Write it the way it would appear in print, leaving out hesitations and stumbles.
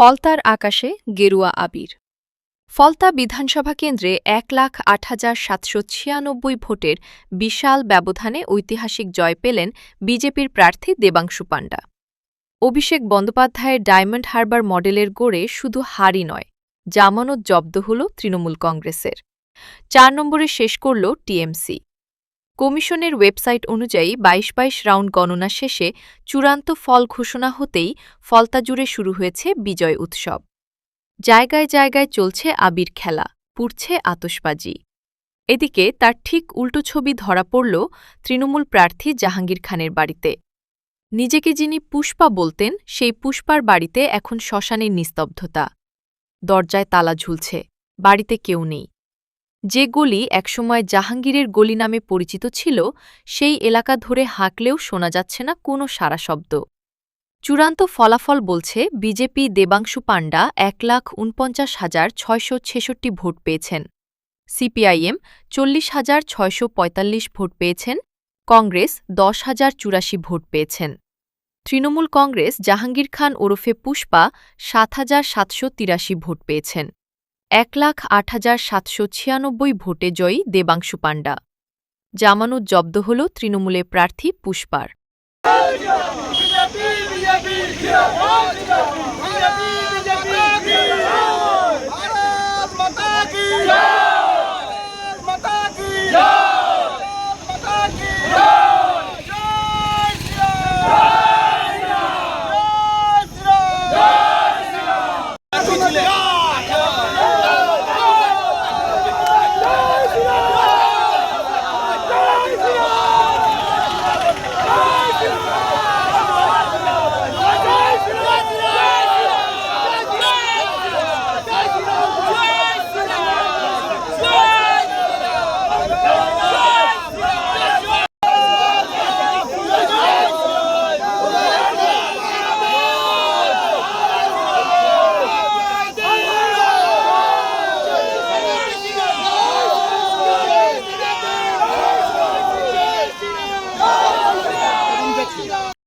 ফলতার আকাশে গেরুয়া আবির। ফলতা বিধানসভা কেন্দ্রে ১,০৮,৭৯৬ ভোটের বিশাল ব্যবধানে ঐতিহাসিক জয় পেলেন বিজেপির প্রার্থী দেবাংশু পাণ্ডা। অভিষেক বন্দ্যোপাধ্যায়ের ডায়মন্ড হারবার মডেলের গড়ে শুধু হারই নয়, জামানত জব্দ হল তৃণমূল কংগ্রেসের। ৪ নম্বরে শেষ করল টিএমসি। কমিশনের ওয়েবসাইট অনুযায়ী ২২ রাউন্ড গণনা শেষে চূড়ান্ত ফল ঘোষণা হতেই ফলতা জুড়ে শুরু হয়েছে বিজয় উৎসব। জায়গায় জায়গায় চলছে আবির খেলা, পুড়ছে আতশবাজি। এদিকে তার ঠিক উল্টো ছবি ধরা পড়ল তৃণমূল প্রার্থী জাহাঙ্গীর খানের বাড়িতে। নিজেকে যিনি পুষ্পা বলতেন, সেই পুষ্পার বাড়িতে এখন শ্মশানের নিস্তব্ধতা। দরজায় তালা ঝুলছে, বাড়িতে কেউ নেই। যে গলি একসময় জাহাঙ্গীরের গলি নামে পরিচিত ছিল, সেই এলাকা ধরে হাঁকলেও শোনা যাচ্ছে না কোনো সাড়া শব্দ। চূড়ান্ত ফলাফল বলছে বিজেপি দেবাংশু পাণ্ডা ১,৪৯,৬৬৬ ভোট পেয়েছেন, সিপিআইএম ৪০,৬৪৫ ভোট পেয়েছেন, কংগ্রেস ১০,০৮৪ ভোট পেয়েছেন। তৃণমূল কংগ্রেস জাহাঙ্গীর খান ওরফে পুষ্পা ৭,৭৮৩ ভোট পেয়েছেন। ১,০৮,৭৯৬ ভোটে জয়ী দেবাংশু পাণ্ডা। জামানত জব্দ হল তৃণমূলের প্রার্থী পুষ্পার।